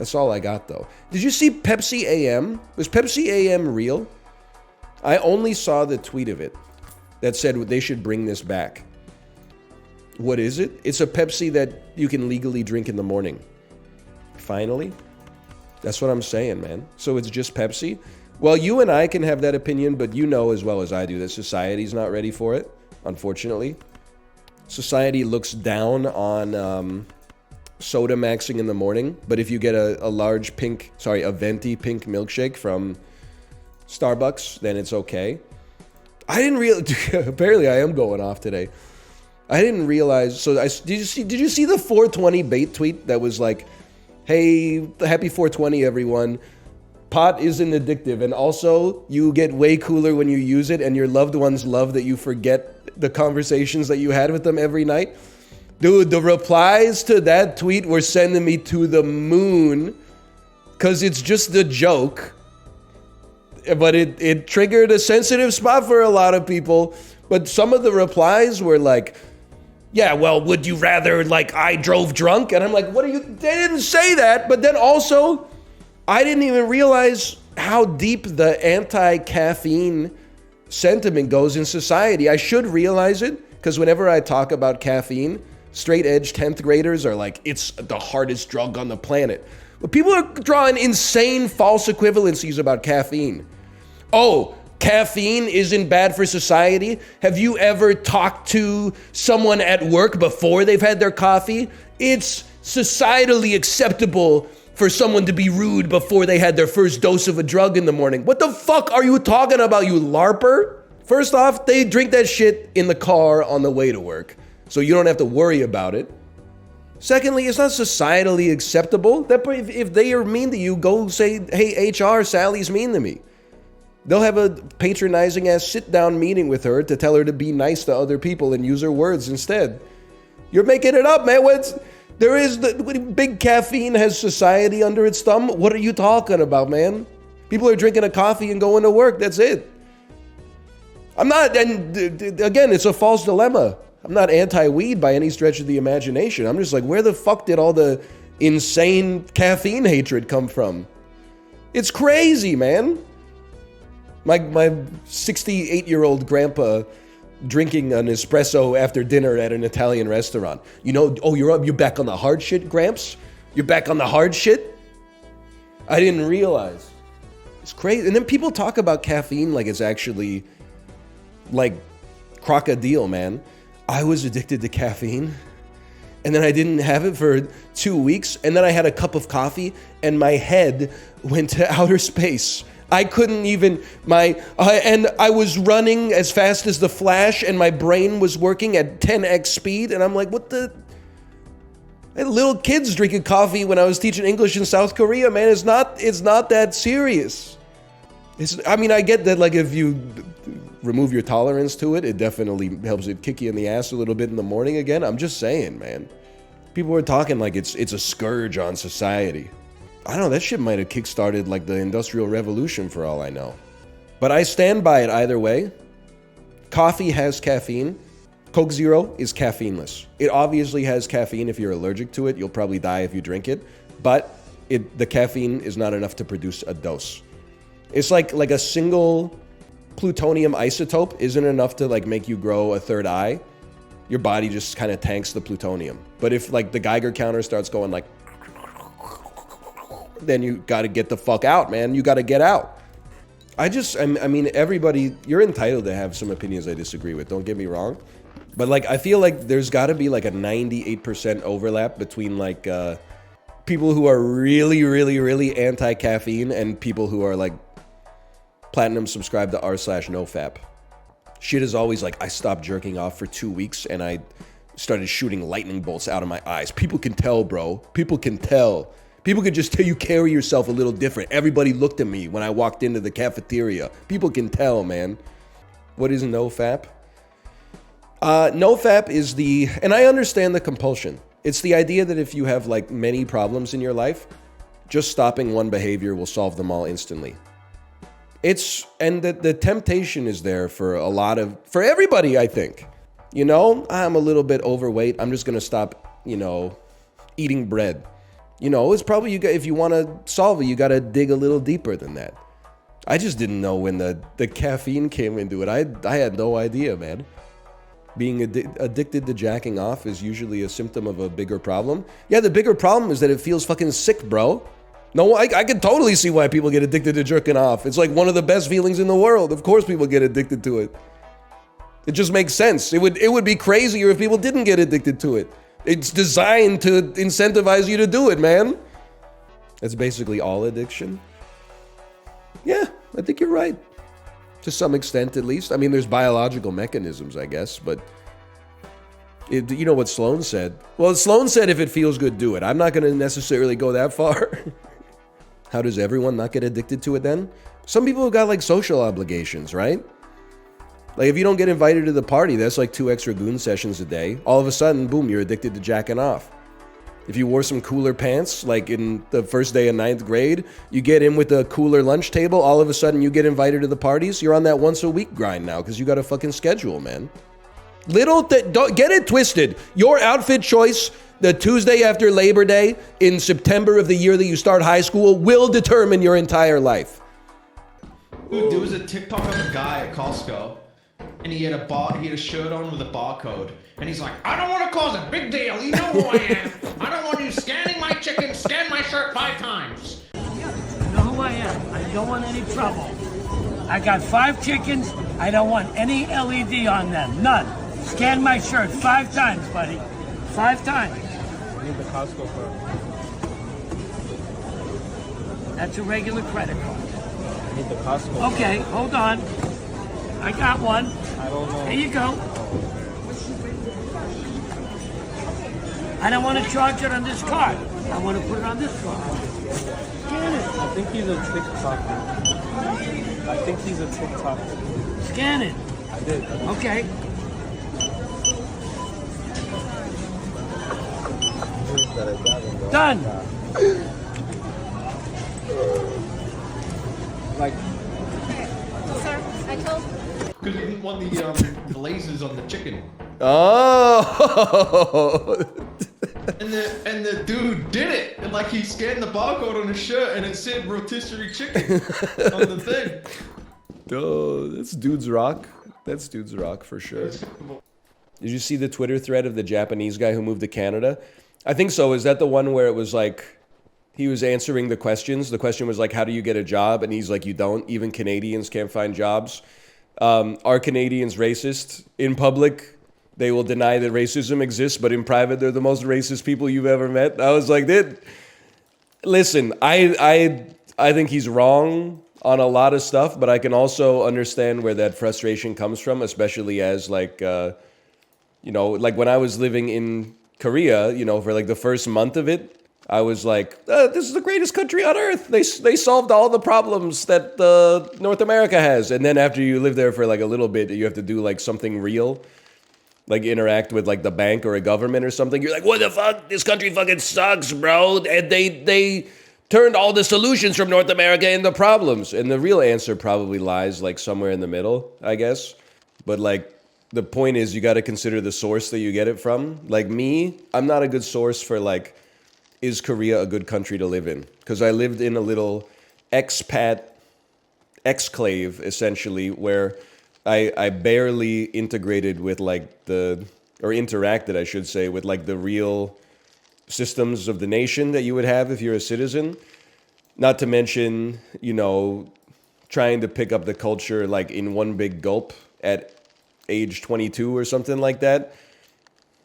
That's all I got, though. Did you see Pepsi AM? Was Pepsi AM real? I only saw the tweet of it that said they should bring this back. What is it? It's a Pepsi that you can legally drink in the morning. Finally? That's what I'm saying, man. So it's just Pepsi? Well, you and I can have that opinion, but you know as well as I do that society's not ready for it, unfortunately. Society looks down on soda maxing in the morning, but if you get a venti pink milkshake from Starbucks, then it's okay. I didn't realize, apparently I am going off today. I didn't realize, did you see the 420 bait tweet that was like, hey, happy 420 everyone. Pot isn't addictive, and also you get way cooler when you use it, and your loved ones love that you forget the conversations that you had with them every night. Dude, the replies to that tweet were sending me to the moon, because it's just a joke. But it triggered a sensitive spot for a lot of people. But some of the replies were like, yeah, well, would you rather, like, I drove drunk? And I'm like, they didn't say that. But then also, I didn't even realize how deep the anti-caffeine sentiment goes in society. I should realize it, because whenever I talk about caffeine, straight edge 10th graders are like, it's the hardest drug on the planet. But people are drawing insane false equivalencies about caffeine. Oh, caffeine isn't bad for society? Have you ever talked to someone at work before they've had their coffee? It's societally acceptable for someone to be rude before they had their first dose of a drug in the morning. What the fuck are you talking about, you LARPer? First off, they drink that shit in the car on the way to work, so you don't have to worry about it. Secondly, it's not societally acceptable. That if they are mean to you, go say, hey, HR, Sally's mean to me. They'll have a patronizing ass sit-down meeting with her to tell her to be nice to other people and use her words instead. You're making it up, man. Big caffeine has society under its thumb. What are you talking about, man? People are drinking a coffee and going to work. That's it. I'm not, and again, it's a false dilemma. I'm not anti-weed by any stretch of the imagination. I'm just like, where the fuck did all the insane caffeine hatred come from? It's crazy, man. My 68-year-old grandpa drinking an espresso after dinner at an Italian restaurant. You know, oh, you're back on the hard shit, Gramps? You're back on the hard shit? I didn't realize. It's crazy. And then people talk about caffeine like it's actually like crocodile, man. I was addicted to caffeine, and then I didn't have it for 2 weeks, and then I had a cup of coffee, and my head went to outer space. I couldn't even, and I was running as fast as the Flash, and my brain was working at 10x speed, and I'm like, what the? I had little kids drinking coffee when I was teaching English in South Korea, man. It's not that serious. I get that, like, if you remove your tolerance to it, it definitely helps it kick you in the ass a little bit in the morning again. I'm just saying, man. People were talking like it's a scourge on society. I don't know, that shit might have kickstarted like the Industrial Revolution for all I know. But I stand by it either way. Coffee has caffeine. Coke Zero is caffeineless. It obviously has caffeine. If you're allergic to it, you'll probably die if you drink it. But the caffeine is not enough to produce a dose. It's like a single plutonium isotope isn't enough to like make you grow a third eye. Your body just kind of tanks the plutonium. But if like the Geiger counter starts going like, then you got to get the fuck out, man. You got to get out. I mean, everybody, you're entitled to have some opinions I disagree with. Don't get me wrong. But like, I feel like there's got to be like a 98% overlap between like people who are really, really, really anti-caffeine and people who are like platinum subscribed to r/nofap. Shit is always like, I stopped jerking off for 2 weeks and I started shooting lightning bolts out of my eyes. People can tell, bro. People can tell. People could just tell you carry yourself a little different. Everybody looked at me when I walked into the cafeteria. People can tell, man. What is nofap? Nofap is and I understand the compulsion. It's the idea that if you have like many problems in your life, just stopping one behavior will solve them all instantly. And the temptation is there for for everybody, I think. You know, I'm a little bit overweight. I'm just going to stop, eating bread. You know, it's probably, if you want to solve it, you got to dig a little deeper than that. I just didn't know when the caffeine came into it. I had no idea, man. Being addicted to jacking off is usually a symptom of a bigger problem. Yeah, the bigger problem is that it feels fucking sick, bro. No, I can totally see why people get addicted to jerking off. It's like one of the best feelings in the world. Of course people get addicted to it. It just makes sense. It would be crazier if people didn't get addicted to it. It's designed to incentivize you to do it, man. That's basically all addiction. Yeah, I think you're right. To some extent, at least. I mean, there's biological mechanisms, I guess, but you know what Sloan said? Well, Sloan said if it feels good, do it. I'm not going to necessarily go that far. How does everyone not get addicted to it then? Some people have got like social obligations, right? Like if you don't get invited to the party, that's like 2 extra goon sessions a day. All of a sudden, boom, you're addicted to jacking off. If you wore some cooler pants, like in the first day of 9th grade, you get in with the cooler lunch table, all of a sudden you get invited to the parties, you're on that once a week grind now because you got a fucking schedule, man. Don't get it twisted. Your outfit choice the Tuesday after Labor Day in September of the year that you start high school will determine your entire life. Dude, there was a TikTok of a guy at Costco, and he had a shirt on with a barcode, and he's like, I don't want to cause a big deal. You know who I am. I don't want you scanning my chicken, scan my shirt 5 times. You know who I am. I don't want any trouble. I got 5 chickens. I don't want any LED on them. None. Scan my shirt 5 times, buddy. 5 times. I need the Costco card. That's a regular credit card. I need the Costco card. Okay, hold on. I got one. I don't know. Here you go. I don't want to charge it on this card. I want to put it on this card. Scan it. I think he's a TikToker. I think he's a TikToker. Scan it. I did. Okay. Done. Like, Sir, I told. Because he didn't want the lasers on the chicken. Oh! And the dude did it. And like he scanned the barcode on his shirt and it said rotisserie chicken on the thing. Oh, that's dudes rock. That's dudes rock for sure. Did you see the Twitter thread of the Japanese guy who moved to Canada? I think so. Is that the one where it was like, he was answering the questions. The question was like, how do you get a job? And he's like, you don't. Even Canadians can't find jobs. Are Canadians racist? In public, they will deny that racism exists, but in private, they're the most racist people you've ever met. I was like, listen, I think he's wrong on a lot of stuff, but I can also understand where that frustration comes from, especially as like, you know, like when I was living in Korea, you know, for like the first month of it, I was like, this is the greatest country on earth. They solved all the problems that North America has. And then after you live there for like a little bit, you have to do like something real, like interact with like the bank or a government or something. You're like, what the fuck? This country fucking sucks, bro. And they turned all the solutions from North America into problems. And the real answer probably lies like somewhere in the middle, I guess. But like, the point is you got to consider the source that you get it from. Like me, I'm not a good source for like, is Korea a good country to live in? Because I lived in a little expat exclave, essentially, where I barely integrated with like or interacted, I should say, with like the real systems of the nation that you would have if you're a citizen. Not to mention, you know, trying to pick up the culture like in one big gulp at age 22 or something like that.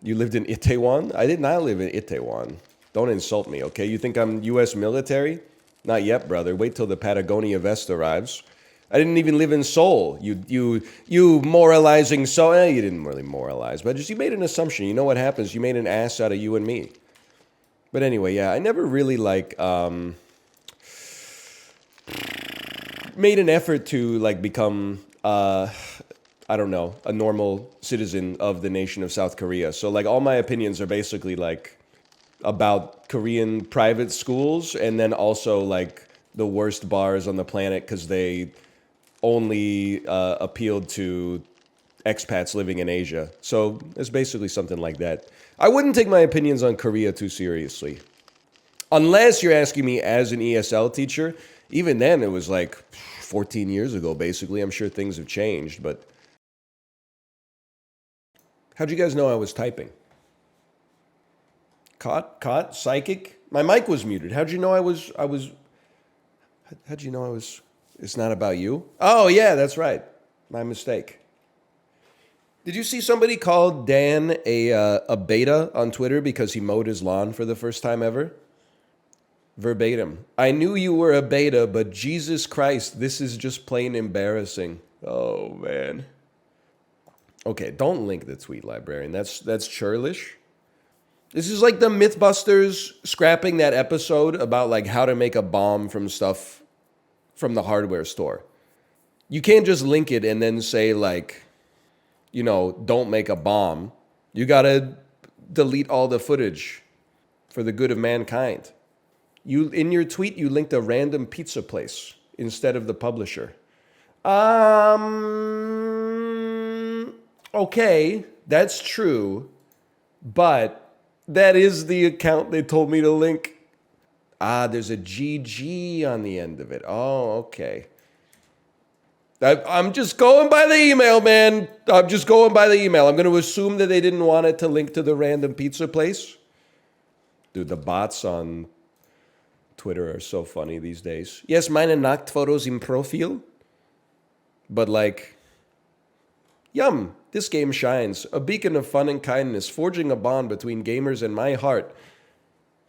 You lived in Itaewon? I did not live in Itaewon. Don't insult me, okay? You think I'm U.S. military? Not yet, brother. Wait till the Patagonia vest arrives. I didn't even live in Seoul. You moralizing Seoul. You didn't really moralize, but just you made an assumption. You know what happens? You made an ass out of you and me. But anyway, yeah, I never really like made an effort to like become I don't know, a normal citizen of the nation of South Korea. So like all my opinions are basically like about Korean private schools and then also like the worst bars on the planet because they only appealed to expats living in Asia. So it's basically something like that. I wouldn't take my opinions on Korea too seriously. Unless you're asking me as an ESL teacher. Even then, it was like 14 years ago, basically. I'm sure things have changed, but... How'd you guys know I was typing? Caught? Psychic? My mic was muted. How'd you know I was... How'd you know I was... It's not about you? Oh, yeah, that's right. My mistake. Did you see somebody call Dan a beta on Twitter because he mowed his lawn for the first time ever? Verbatim. I knew you were a beta, but Jesus Christ, this is just plain embarrassing. Oh, man. Okay, don't link the tweet, Librarian. That's churlish. This is like the Mythbusters scrapping that episode about like how to make a bomb from stuff from the hardware store. You can't just link it and then say like, you know, don't make a bomb. You gotta delete all the footage for the good of mankind. You in your tweet, you linked a random pizza place instead of the publisher. Okay, that's true, but that is the account they told me to link. There's a GG on the end of it. Oh, okay. I'm just going by the email, man. I'm just going by the email. I'm going to assume that they didn't want it to link to the random pizza place. Dude, the bots on Twitter are so funny these days. Yes, meine Nacktfotos im Profil. But like, yum, this game shines. A beacon of fun and kindness, forging a bond between gamers and my heart.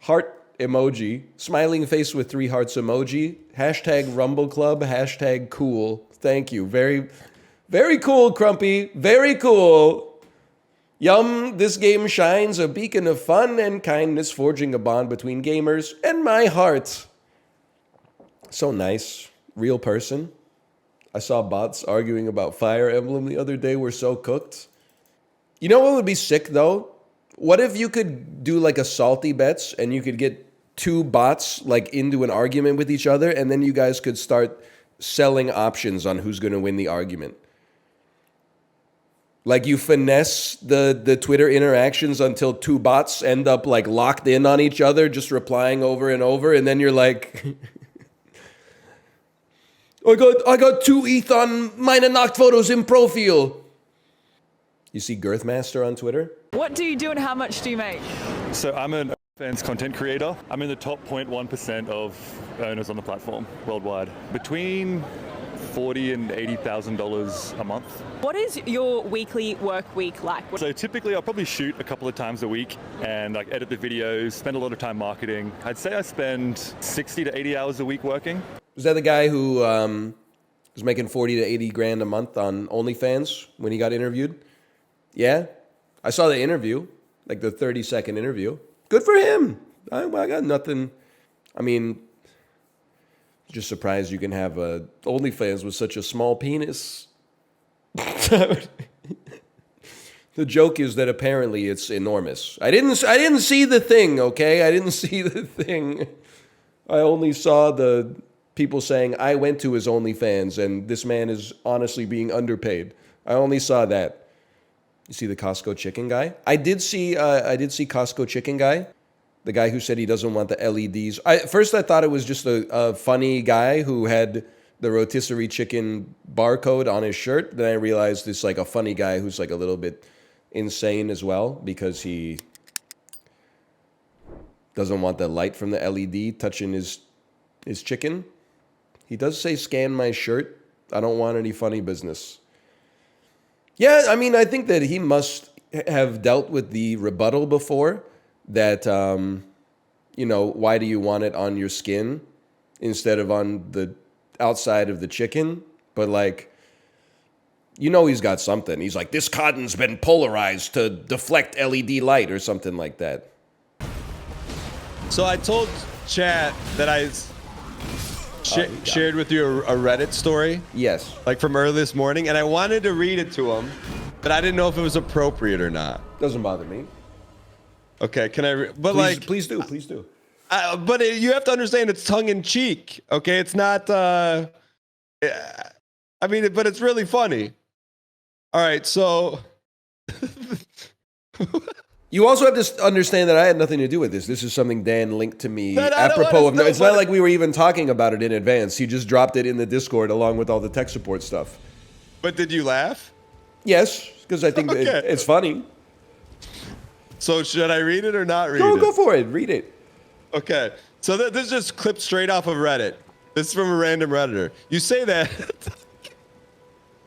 Heart emoji, smiling face with 3 hearts emoji, hashtag Rumble Club, hashtag cool. Thank you. Very, very cool, Crumpy. Very cool. Yum, this game shines, a beacon of fun and kindness, forging a bond between gamers and my heart. So nice. Real person. I saw bots arguing about Fire Emblem the other day. We're so cooked. You know what would be sick, though? What if you could do like a salty bets and you could get 2 bots like into an argument with each other, and then you guys could start selling options on who's going to win the argument. Like you finesse the Twitter interactions until 2 bots end up like locked in on each other, just replying over and over, and then you're like, I got 2 ETH on meine Nacktfotos im Profil. You see Girthmaster on Twitter? What do you do and how much do you make? So I'm an OnlyFans content creator. I'm in the top 0.1% of earners on the platform worldwide. Between $40,000 and $80,000 a month. What is your weekly work week like? So typically I'll probably shoot a couple of times a week and like edit the videos, spend a lot of time marketing. I'd say I spend 60 to 80 hours a week working. Was that the guy who was making 40 to 80 grand a month on OnlyFans when he got interviewed? Yeah? I saw the interview, like the 30-second interview. Good for him. I got nothing. I mean, just surprised you can have a OnlyFans with such a small penis. The joke is that apparently it's enormous. I didn't see the thing, okay? I didn't see the thing. I only saw the people saying, I went to his OnlyFans and this man is honestly being underpaid. I only saw that. You see the Costco chicken guy? I did see Costco chicken guy, the guy who said he doesn't want the LEDs. First I thought it was just a funny guy who had the rotisserie chicken barcode on his shirt. Then I realized it's like a funny guy who's like a little bit insane as well because he doesn't want the light from the LED touching his chicken. He does say, scan my shirt. I don't want any funny business. Yeah, I mean, I think that he must have dealt with the rebuttal before that, why do you want it on your skin instead of on the outside of the chicken? But like, he's got something. He's like, this cotton's been polarized to deflect LED light or something like that. So I told chat that I shared with you a Reddit story. Yes. Like from early this morning, and I wanted to read it to him, but I didn't know if it was appropriate or not. Doesn't bother me. Okay, can I? Please do. But you have to understand, it's tongue in cheek. Okay, it's not. But it's really funny. All right, so You also have to understand that I had nothing to do with this. This is something Dan linked to me apropos of. No, It's not like we were even talking about it in advance. He just dropped it in the Discord along with all the tech support stuff. But did you laugh? Yes, because I think it's funny. So should I read it or not read it? Go for it. Read it. Okay. So this is just clipped straight off of Reddit. This is from a random Redditor. You say that.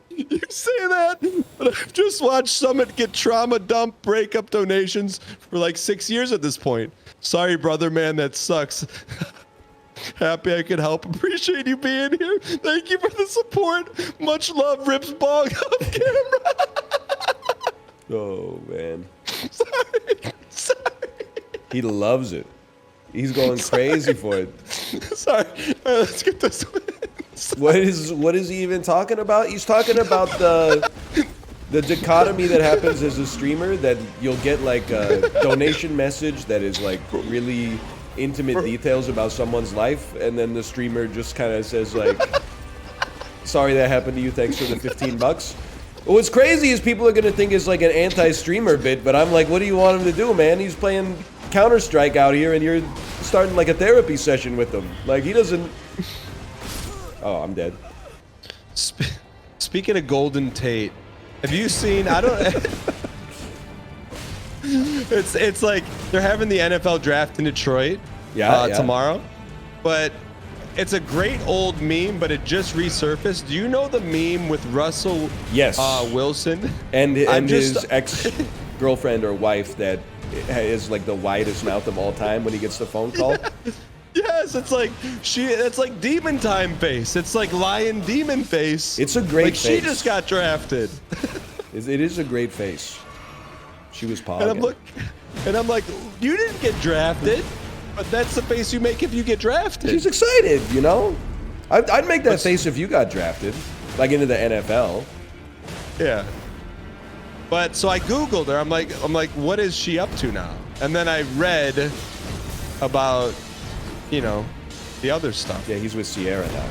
You say that, but I've just watched Summit get trauma dump breakup donations for like 6 years at this point. Sorry, brother, man, that sucks. Happy I could help. Appreciate you being here. Thank you for the support. Much love, Rips Bong off camera. Oh, man. Sorry. He loves it. He's going crazy for it. Sorry. All right, let's get this one. What is he even talking about? He's talking about the dichotomy that happens as a streamer, that you'll get like a donation message that is like really intimate details about someone's life, and then the streamer just kind of says like, sorry that happened to you, thanks for the $15. What's crazy is people are gonna think it's like an anti-streamer bit, but I'm like, what do you want him to do, man? He's playing Counter-Strike out here and you're starting like a therapy session with him. Like, he doesn't. Oh, I'm dead. Speaking of Golden Tate, have you seen? I don't. It's like they're having the NFL draft in Detroit. Yeah. Tomorrow, but it's a great old meme, but it just resurfaced. Do you know the meme with Russell? Yes. Wilson and his ex-girlfriend or wife that is like the widest mouth of all time when he gets the phone call. Yes, it's like it's like demon time face. It's like lion demon face. It's a great face. She just got drafted. It is a great face. She was pogging. And I'm like, you didn't get drafted, but that's the face you make if you get drafted. She's excited, you know? I'd make that face if you got drafted, like into the NFL. Yeah. But so I Googled her. I'm like, what is she up to now? And then I read about, the other stuff. Yeah, he's with Sierra now.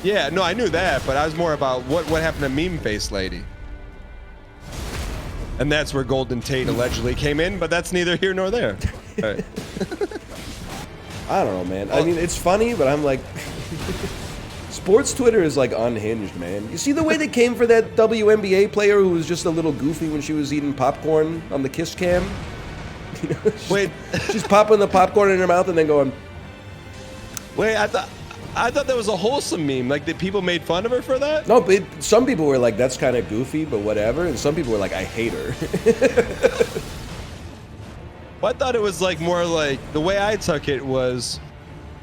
Yeah, no, I knew that, but I was more about what happened to Meme Face Lady. And that's where Golden Tate allegedly came in, but that's neither here nor there. All right. I don't know, man. I mean, it's funny, but I'm like, sports Twitter is like unhinged, man. You see the way they came for that WNBA player who was just a little goofy when she was eating popcorn on the kiss cam? She's popping the popcorn in her mouth and then going. Wait, I thought that was a wholesome meme. Like, that people made fun of her for that? No, but some people were like, that's kind of goofy, but whatever. And some people were like, I hate her. Well, I thought it was like more like, the way I took it was,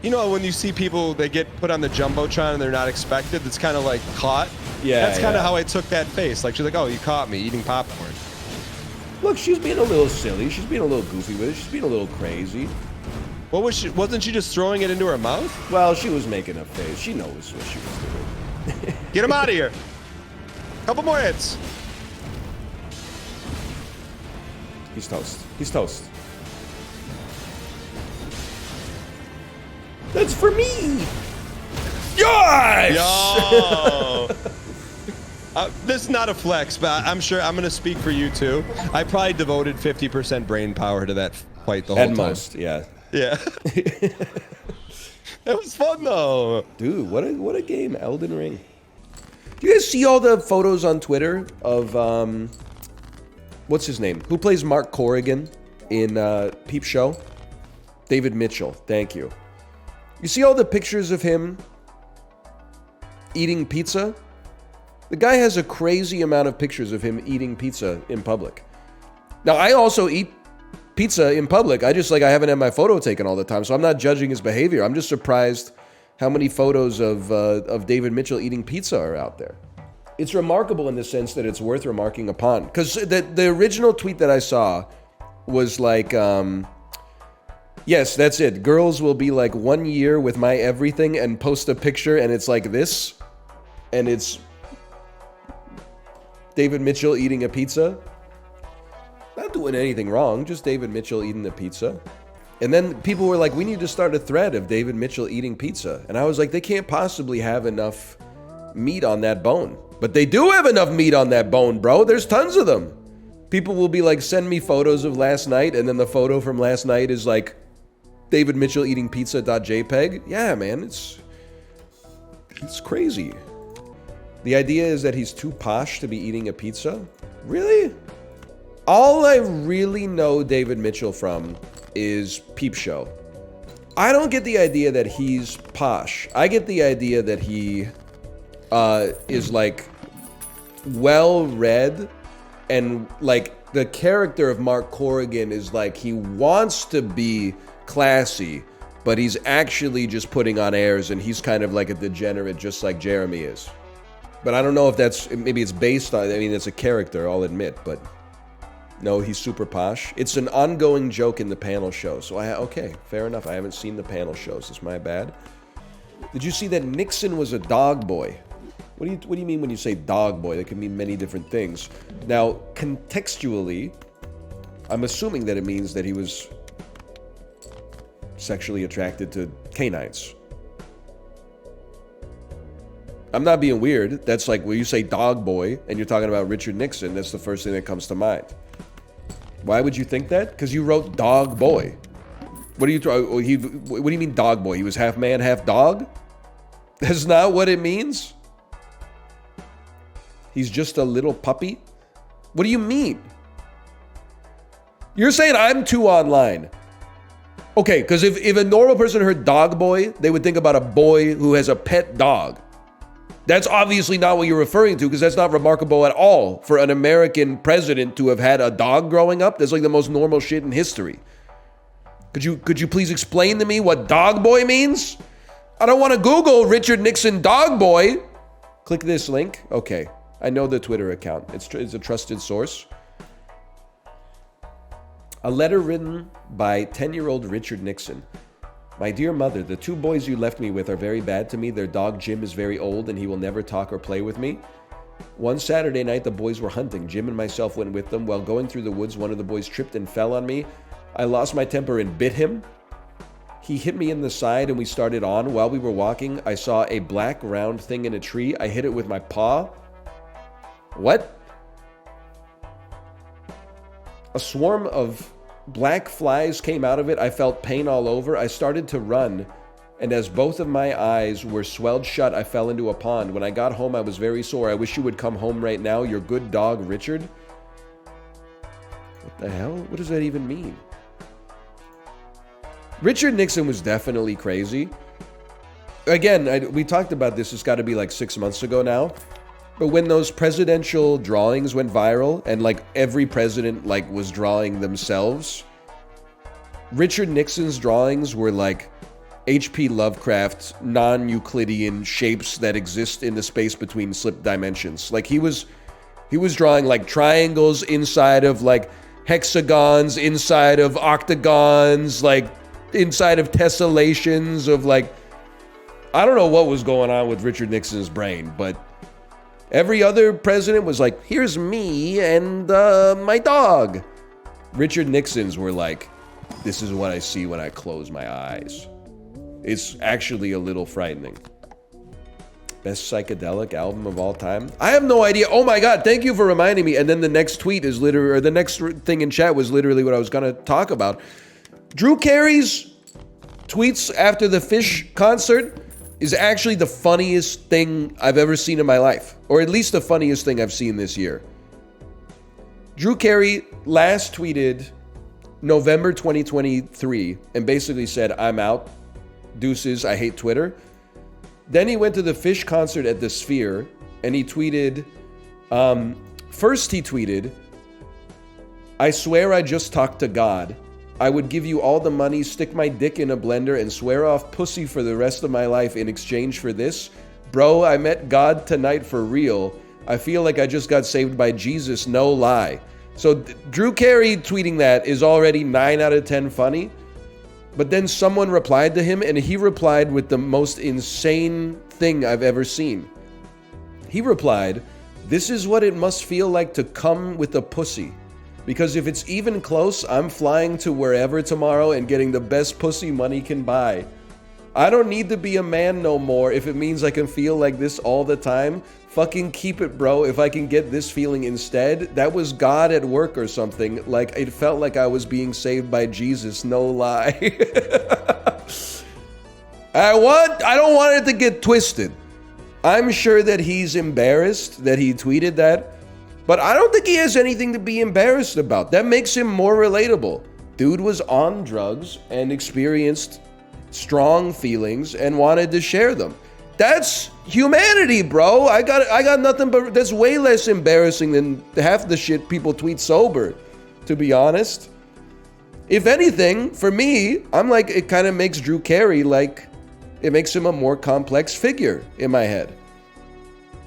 when you see people, they get put on the Jumbotron and they're not expected, it's kind of like caught. Yeah. That's kind of how I took that face. Like, she's like, oh, you caught me eating popcorn. Look, she's being a little silly. She's being a little goofy with it. She's being a little crazy. What was she? Wasn't she just throwing it into her mouth? Well, she was making a face. She knows what she was doing. Get him out of here. Couple more hits. He's toast. He's toast. That's for me. Yes! Yo! This is not a flex, but I'm sure I'm going to speak for you too. I probably devoted 50% brain power to that fight the whole time. At most, yeah. Yeah. That was fun though. Dude, what a game, Elden Ring. Do you guys see all the photos on Twitter of what's his name? Who plays Mark Corrigan in Peep Show? David Mitchell. Thank you. You see all the pictures of him eating pizza? The guy has a crazy amount of pictures of him eating pizza in public. Now, I also eat pizza in public. I haven't had my photo taken all the time, so I'm not judging his behavior. I'm just surprised how many photos of David Mitchell eating pizza are out there. It's remarkable in the sense that it's worth remarking upon. Because the original tweet that I saw was like, yes, that's it. Girls will be like 1 year with my everything and post a picture and it's like this. And it's David Mitchell eating a pizza. Not doing anything wrong, just David Mitchell eating the pizza. And then people were like, we need to start a thread of David Mitchell eating pizza. And I was like, they can't possibly have enough meat on that bone. But they do have enough meat on that bone, bro. There's tons of them. People will be like, send me photos of last night, and then the photo from last night is like David Mitchell eating pizza.jpg. Yeah, man, it's crazy. The idea is that he's too posh to be eating a pizza? Really? All I really know David Mitchell from is Peep Show. I don't get the idea that he's posh. I get the idea that he is like well-read, and like the character of Mark Corrigan is like he wants to be classy, but he's actually just putting on airs, and he's kind of like a degenerate just like Jeremy is. But I don't know if that's, maybe it's based on, I mean, it's a character, I'll admit, but no, he's super posh. It's an ongoing joke in the panel show, so okay, fair enough. I haven't seen the panel shows, it's my bad. Did you see that Nixon was a dog boy? What do you mean when you say dog boy? That can mean many different things. Now, contextually, I'm assuming that it means that he was sexually attracted to canines. I'm not being weird. That's like when you say dog boy and you're talking about Richard Nixon, that's the first thing that comes to mind. Why would you think that? Because you wrote dog boy. What do you mean dog boy? He was half man, half dog? That's not what it means? He's just a little puppy? What do you mean? You're saying I'm too online. Okay, because if a normal person heard dog boy, they would think about a boy who has a pet dog. That's obviously not what you're referring to, because that's not remarkable at all for an American president to have had a dog growing up. That's like the most normal shit in history. Could you please explain to me what dog boy means? I don't want to Google Richard Nixon dog boy. Click this link. Okay, I know the Twitter account. It's a trusted source. A letter written by 10-year-old Richard Nixon. My dear mother, the two boys you left me with are very bad to me. Their dog Jim is very old and he will never talk or play with me. One Saturday night, the boys were hunting. Jim and myself went with them. While going through the woods, one of the boys tripped and fell on me. I lost my temper and bit him. He hit me in the side and we started on. While we were walking, I saw a black round thing in a tree. I hit it with my paw. What? A swarm of black flies came out of it. I felt pain all over. I started to run, and as both of my eyes were swelled shut, I fell into a pond. When I got home, I was very sore. I wish you would come home right now. Your good dog, Richard. What the hell? What does that even mean? Richard Nixon was definitely crazy. Again, we talked about this. It's got to be like 6 months ago now. But when those presidential drawings went viral and like every president like was drawing themselves, Richard Nixon's drawings were like H.P. Lovecraft's non-Euclidean shapes that exist in the space between slip dimensions. Like he was drawing like triangles inside of like hexagons, inside of octagons, like inside of tessellations of like, I don't know what was going on with Richard Nixon's brain, but every other president was like, here's me and my dog. Richard Nixon's were like, this is what I see when I close my eyes. It's actually a little frightening. Best psychedelic album of all time? I have no idea. Oh my God, thank you for reminding me. And then the next tweet is literally, or the next thing in chat was literally what I was going to talk about. Drew Carey's tweets after the Fish concert is actually the funniest thing I've ever seen in my life. Or at least the funniest thing I've seen this year. Drew Carey last tweeted November 2023 and basically said, I'm out. Deuces, I hate Twitter. Then he went to the Fish concert at the Sphere and he tweeted, first he tweeted, I swear I just talked to God. I would give you all the money, stick my dick in a blender, and swear off pussy for the rest of my life in exchange for this. Bro, I met God tonight for real. I feel like I just got saved by Jesus, no lie. So Drew Carey tweeting that is already 9 out of 10 funny. But then someone replied to him, and he replied with the most insane thing I've ever seen. He replied, this is what it must feel like to come with a pussy. Because if it's even close, I'm flying to wherever tomorrow and getting the best pussy money can buy. I don't need to be a man no more if it means I can feel like this all the time. Fucking keep it, bro. If I can get this feeling instead, that was God at work or something. Like, it felt like I was being saved by Jesus, no lie. I don't want it to get twisted. I'm sure that he's embarrassed that he tweeted that, but I don't think he has anything to be embarrassed about. That makes him more relatable. Dude was on drugs and experienced strong feelings and wanted to share them. That's humanity, bro. I got nothing but that's way less embarrassing than half the shit people tweet sober, to be honest. If anything, for me, I'm like, it kind of makes Drew Carey like, it makes him a more complex figure in my head.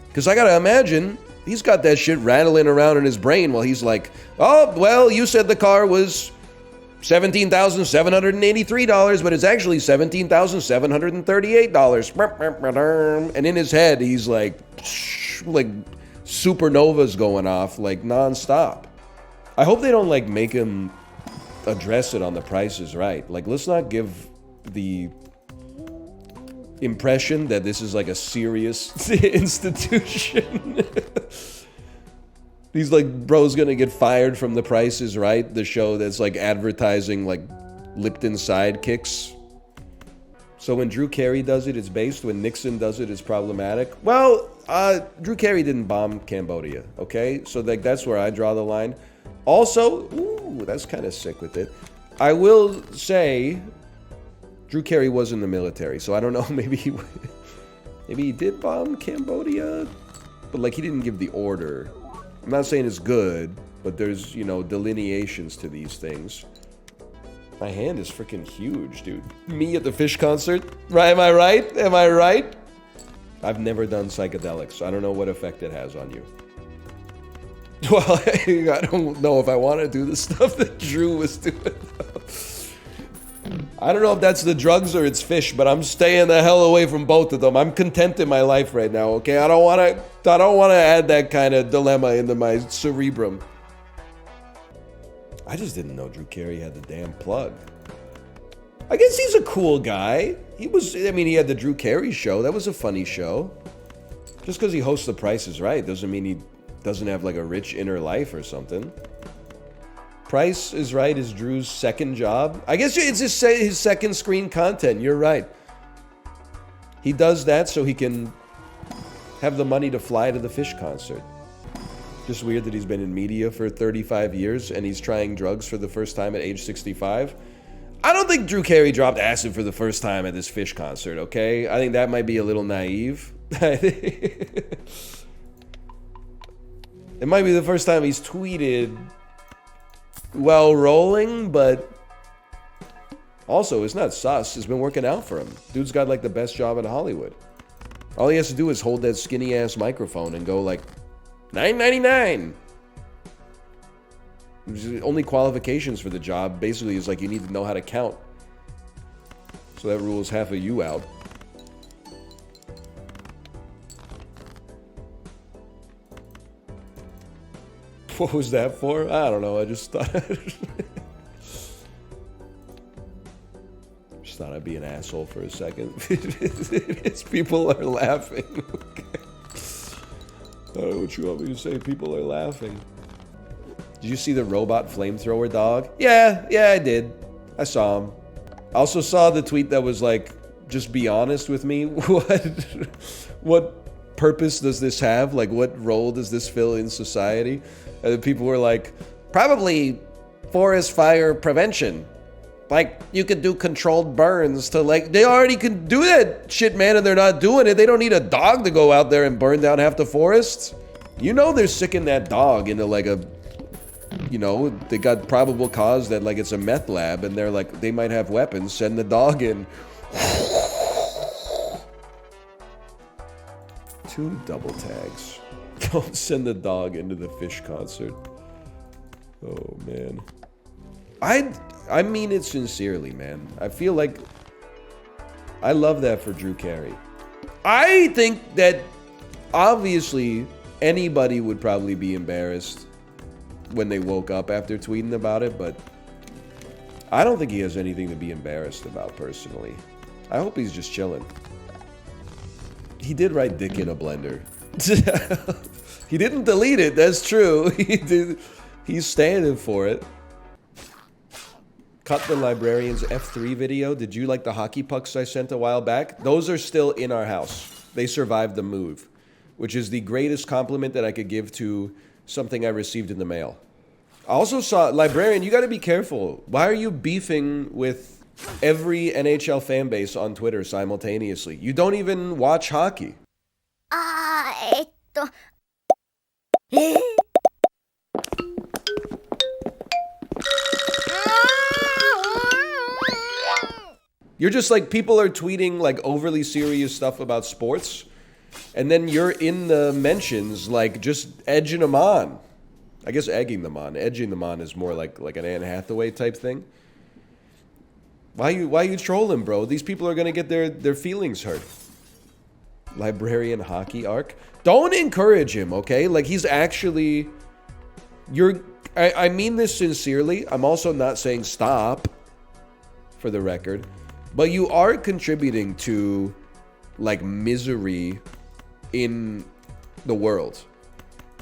Because I gotta imagine, he's got that shit rattling around in his brain while he's like, oh, well, you said the car was $17,783, but it's actually $17,738. And in his head, he's like supernovas going off, like nonstop. I hope they don't like make him address it on The Price is Right. Like, let's not give the impression that this is like a serious institution. He's like, bro's gonna get fired from The Price is Right, the show that's like advertising like Lipton sidekicks. So when Drew Carey does it, it's based. When Nixon does it, it's problematic. Well, Drew Carey didn't bomb Cambodia, okay? So like that's where I draw the line. Also, ooh, that's kind of sick with it. I will say, Drew Carey was in the military, so I don't know. Maybe he did bomb Cambodia, but like he didn't give the order. I'm not saying it's good, but there's, you know, delineations to these things. My hand is freaking huge, dude. Me at the Fish concert? Right? Am I right? Am I right? I've never done psychedelics. I don't know what effect it has on you. Well, I don't know if I want to do the stuff that Drew was doing. I don't know if that's the drugs or it's fish, but I'm staying the hell away from both of them. I'm content in my life right now, okay? I don't want to add that kind of dilemma into my cerebrum. I just didn't know Drew Carey had the damn plug. I guess he's a cool guy. He had the Drew Carey show. That was a funny show. Just because he hosts The Price is Right doesn't mean he doesn't have like a rich inner life or something. Price is Right is Drew's second job. I guess it's his second screen content. You're right. He does that so he can have the money to fly to the Fish concert. Just weird that he's been in media for 35 years and he's trying drugs for the first time at age 65. I don't think Drew Carey dropped acid for the first time at this Fish concert, okay? I think that might be a little naive. It might be the first time he's tweeted while rolling, but also it's not sus. It's been working out for him. Dude's got like the best job in Hollywood. All he has to do is hold that skinny ass microphone and go like $9.99. The only qualifications for the job basically is like you need to know how to count. So that rules half of you out. What was that for? I don't know. I just thought I'd be an asshole for a second. People are laughing. Okay. I don't know what you want me to say. People are laughing. Did you see the robot flamethrower dog? Yeah, I did. I saw him. I also saw the tweet that was like, just be honest with me. What purpose does this have? Like, what role does this fill in society? And people were like, probably forest fire prevention. Like, you could do controlled burns to like, they already can do that shit, man, and they're not doing it. They don't need a dog to go out there and burn down half the forests. You know they're sicking that dog into like a, you know, they got probable cause that like it's a meth lab and they're like, they might have weapons, send the dog in. 2 double tags. Don't send the dog into the Fish concert. Oh, man. I mean it sincerely, man. I feel like I love that for Drew Carey. I think that obviously anybody would probably be embarrassed when they woke up after tweeting about it, but I don't think he has anything to be embarrassed about personally. I hope he's just chilling. He did write dick in a blender. He didn't delete it, that's true. He did. He's standing for it. Cut the Librarian's F3 video. Did you like the hockey pucks I sent a while back? Those are still in our house. They survived the move, which is the greatest compliment that I could give to something I received in the mail. I also saw, Librarian, you gotta be careful. Why are you beefing with every NHL fan base on Twitter simultaneously? You don't even watch hockey. You're just like, people are tweeting like overly serious stuff about sports, and then you're in the mentions like just edging them on. I guess egging them on. Edging them on is more like an Anne Hathaway type thing. Why you trolling, bro? These people are gonna get their feelings hurt. Librarian Hockey Arc. Don't encourage him, okay? Like, he's actually... I mean this sincerely. I'm also not saying stop, for the record. But you are contributing to, like, misery in the world.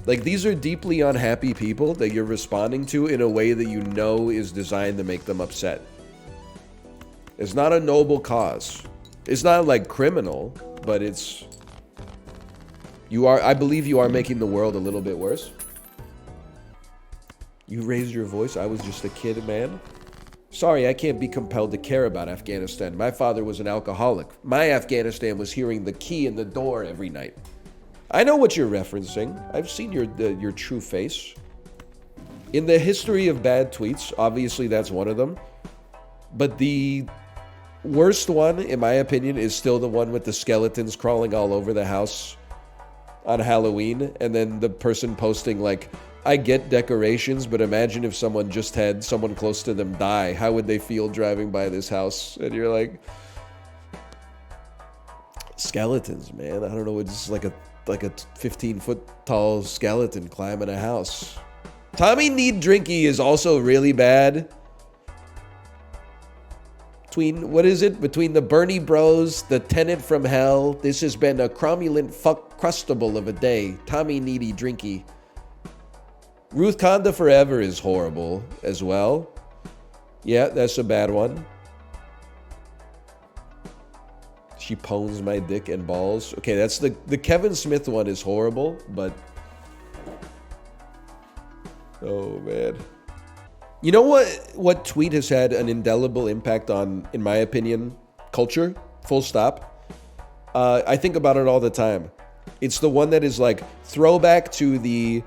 Like, these are deeply unhappy people that you're responding to in a way that you know is designed to make them upset. It's not a noble cause. It's not, like, criminal, but it's... I believe you are making the world a little bit worse. You raised your voice. I was just a kid, man. Sorry, I can't be compelled to care about Afghanistan. My father was an alcoholic. My Afghanistan was hearing the key in the door every night. I know what you're referencing. I've seen your true face. In the history of bad tweets, obviously that's one of them. But the worst one, in my opinion, is still the one with the skeletons crawling all over the house on Halloween, and then the person posting like, I get decorations, but imagine if someone just had someone close to them die. How would they feel driving by this house? And you're like, skeletons, man. I don't know. It's like a 15-foot tall skeleton climbing a house. Tommy Need Drinky is also really bad. Between the Bernie Bros, the Tenant from Hell, this has been a cromulent fuck crustable of a day. Tommy Needy Drinky. Ruth Conda Forever is horrible as well. Yeah, that's a bad one. She pwns my dick and balls. Okay, that's the Kevin Smith one is horrible, but... Oh, man. You know what tweet has had an indelible impact on, in my opinion, culture? Full stop. I think about it all the time. It's the one that is like throwback to the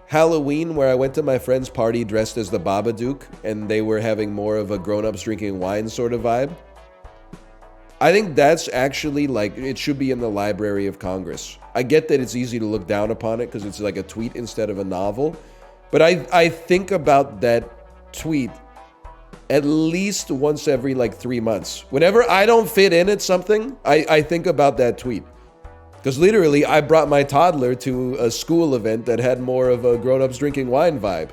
Halloween where I went to my friend's party dressed as the Babadook and they were having more of a grown-ups drinking wine sort of vibe. I think that's actually like, it should be in the Library of Congress. I get that it's easy to look down upon it because it's like a tweet instead of a novel. But I think about that tweet at least once every like 3 months. Whenever I don't fit in at something, I think about that tweet. Because literally, I brought my toddler to a school event that had more of a grown-ups drinking wine vibe.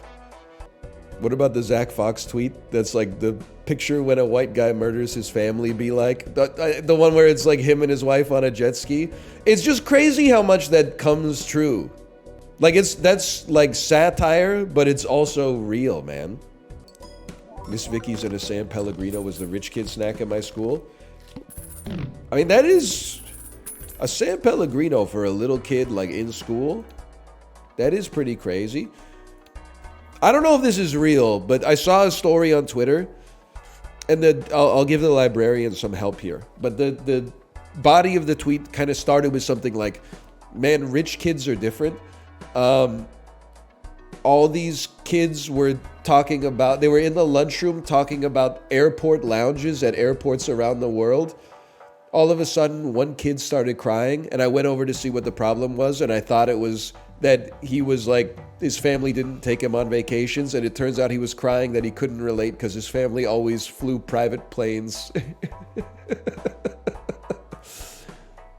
What about the Zach Fox tweet that's like the picture when a white guy murders his family be like? The one where it's like him and his wife on a jet ski. It's just crazy how much that comes true. Like, that's like satire, but it's also real, man. Miss Vicky's and a San Pellegrino was the rich kid snack at my school. I mean, that is a San Pellegrino for a little kid, like, in school. That is pretty crazy. I don't know if this is real, but I saw a story on Twitter, and I'll give the librarian some help here. But the body of the tweet kind of started with something like, man, rich kids are different. All these kids were talking about, they were in the lunchroom talking about airport lounges at airports around the world. All of a sudden, one kid started crying, and I went over to see what the problem was, and I thought it was that he was like, his family didn't take him on vacations, and it turns out he was crying that he couldn't relate because his family always flew private planes.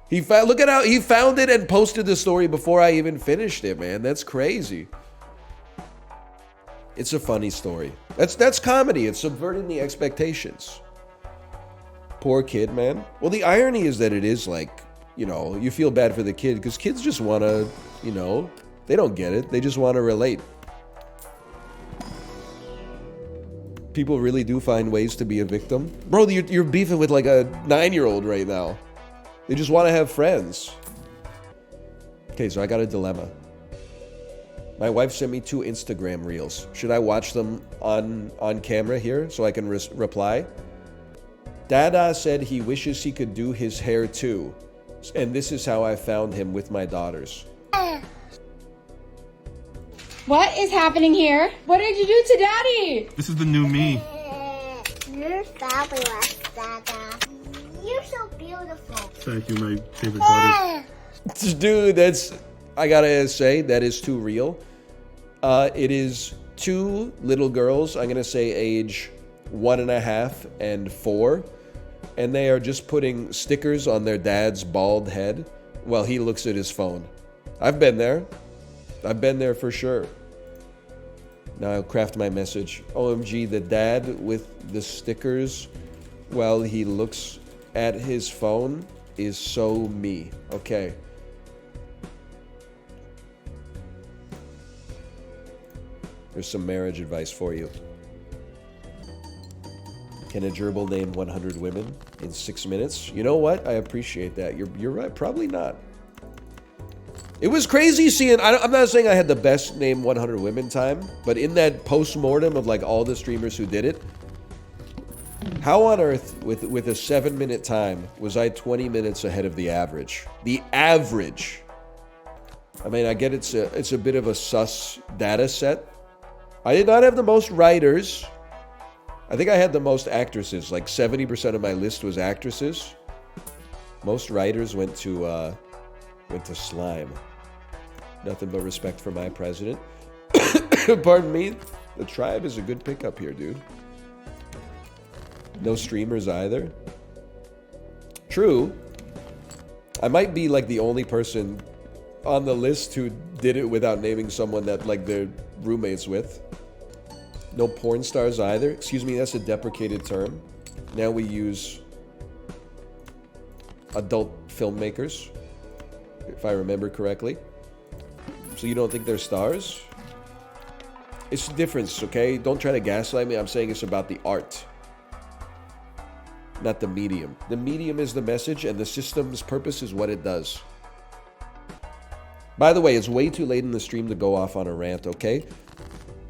Look at how he found it and posted the story before I even finished it, man. That's crazy. It's a funny story. That's comedy. It's subverting the expectations. Poor kid, man. Well, the irony is that it is like, you know, you feel bad for the kid because kids just want to, you know, they don't get it. They just want to relate. People really do find ways to be a victim. Bro, you're beefing with like a 9-year-old right now. They just want to have friends. Okay, so I got a dilemma. My wife sent me 2 Instagram reels. Should I watch them on camera here so I can reply? Dada said he wishes he could do his hair too. And this is how I found him with my daughters. What is happening here? What did you do to Daddy? This is the new me. You're fabulous, Dada. You're so beautiful. Thank you, my favorite daughter. Dude, I gotta say, that is too real. It is 2 little girls, I'm gonna say age 1.5 and 4. And they are just putting stickers on their dad's bald head while he looks at his phone. I've been there. I've been there for sure. Now I'll craft my message. OMG, the dad with the stickers while he looks at his phone is so me. Okay. There's some marriage advice for you. Can a gerbil name 100 women in 6 minutes? You know what? I appreciate that. You're right. Probably not. It was crazy seeing... I'm not saying I had the best name 100 women time, but in that post-mortem of like all the streamers who did it, how on earth, with a 7-minute time, was I 20 minutes ahead of the average? The average. I mean, I get it's a bit of a sus data set. I did not have the most writers. I think I had the most actresses. Like 70% of my list was actresses. Most writers went to slime. Nothing but respect for my president. Pardon me. The tribe is a good pickup here, dude. No streamers either. True. I might be like the only person on the list who did it without naming someone that like they're roommates with. No porn stars either. Excuse me, that's a deprecated term. Now we use adult filmmakers, if I remember correctly. So you don't think they're stars? It's the difference, okay? Don't try to gaslight me. I'm saying it's about the art, not the medium. The medium is the message, and the system's purpose is what it does. By the way, it's way too late in the stream to go off on a rant, okay?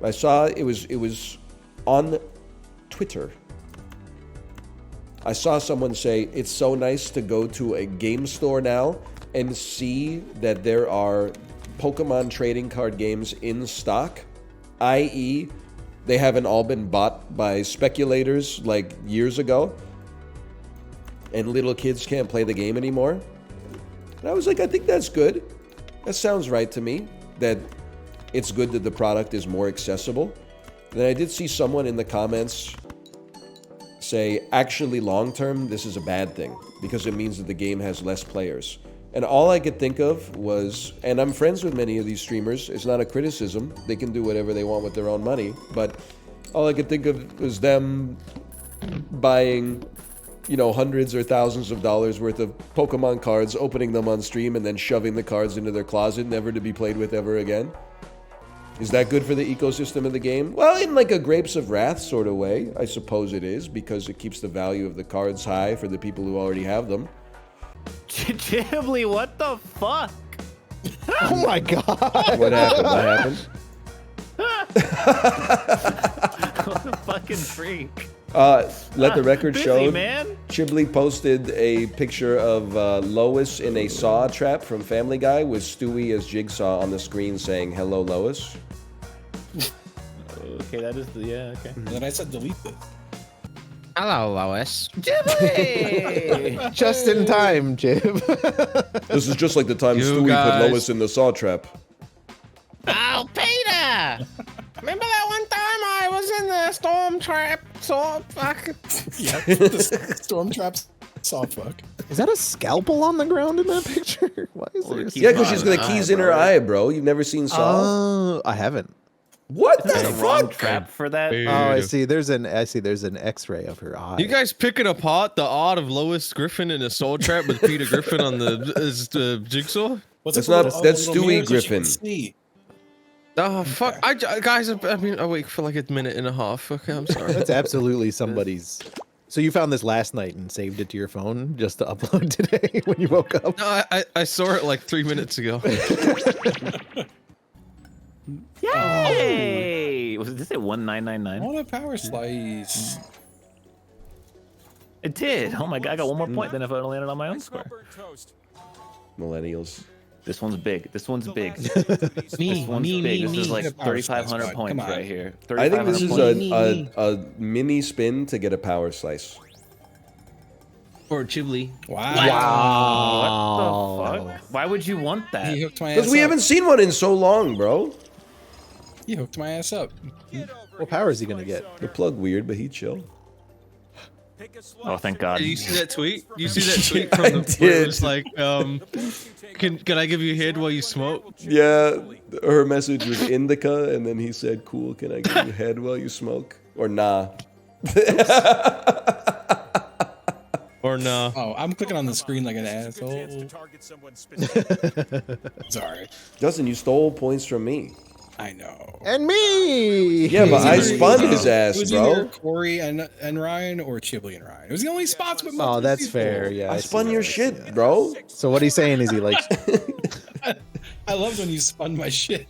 I saw it was on Twitter. I saw someone say, it's so nice to go to a game store now and see that there are Pokemon trading card games in stock, i.e., they haven't all been bought by speculators like years ago, and little kids can't play the game anymore. And I was like, I think that's good. That sounds right to me, that it's good that the product is more accessible. And then I did see someone in the comments say, actually long-term, this is a bad thing because it means that the game has less players. And all I could think of was, and I'm friends with many of these streamers, it's not a criticism, they can do whatever they want with their own money, but all I could think of was them buying, you know, hundreds or thousands of dollars worth of Pokemon cards, opening them on stream, and then shoving the cards into their closet, never to be played with ever again. Is that good for the ecosystem of the game? Well, in like a Grapes of Wrath sort of way, I suppose it is, because it keeps the value of the cards high for the people who already have them. Ghibli, what the fuck? Oh my god. What happened? What happened? What a fucking freak. Let the record Busy, show, man. Chibli posted a picture of Lois in a saw trap from Family Guy with Stewie as Jigsaw on the screen saying, "Hello, Lois." Okay, that is the, yeah, okay. And then I said delete it. Hello, Lois. Ghibli! Just in time, Jib. This is just like the time Stewie put Lois in the saw trap. Oh, Peter! Remember that one time I was in the storm trap? Fuck. Yep, the storm traps saw fuck. Is that a scalpel on the ground in that picture? Why is there? Yeah, because she's got keys in her eye, bro. You've never seen Saw? I haven't. What Is the that a wrong fuck? trap for that? Oh, I see. There's an X-ray of her eye. You guys picking apart the art of Lois Griffin in a soul trap with Peter Griffin on the jigsaw? That's not. That's Stewie Griffin. Oh fuck! Guys, I've been awake for like a minute and a half. Okay, I'm sorry. That's absolutely somebody's. So you found this last night and saved it to your phone just to upload today when you woke up? No, I saw it like 3 minutes ago. Yay! Was this at 1999? What a power slice. It did. Oh my god, I got one more point than if I would landed on my own square. Millennials. This one's big. This one's big. This one's big. This is like 3,500 points right here. I think this is a mini spin to get a power slice. Or Chibli. Wow. What the fuck? Why would you want that? He hooked my ass Because we haven't seen one in so long, bro. He hooked my ass up. What power is he gonna get? The plug weird, but he chill. Oh, thank God. Did you see that tweet? You see that tweet from the where it was like, can I give you a head while you smoke? Yeah, her message was indica, and then he said, "Cool, can I give you head while you smoke?" Or nah. Or nah. Oh, I'm clicking on the screen like an asshole. Sorry. Justin, you stole points from me. I know. And me! Yeah, but I spun his ass, It was bro. either Corey and Ryan or Chibli and Ryan. It was the only spots with multiple Oh, that's people. fair. Yeah, I spun your shit, bro. So what he's saying is he likes. I loved when you spun my shit.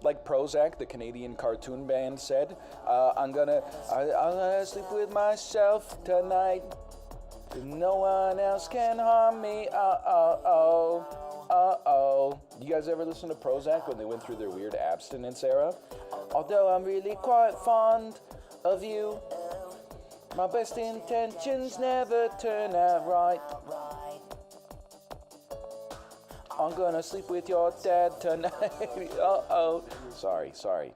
Like Prozac, the Canadian cartoon band, said, I'm gonna sleep with myself tonight. No one else can harm me. You guys ever listen to Prozac when they went through their weird abstinence era? Although I'm really quite fond of you, my best intentions never turn out right. I'm gonna sleep with your dad tonight. Sorry.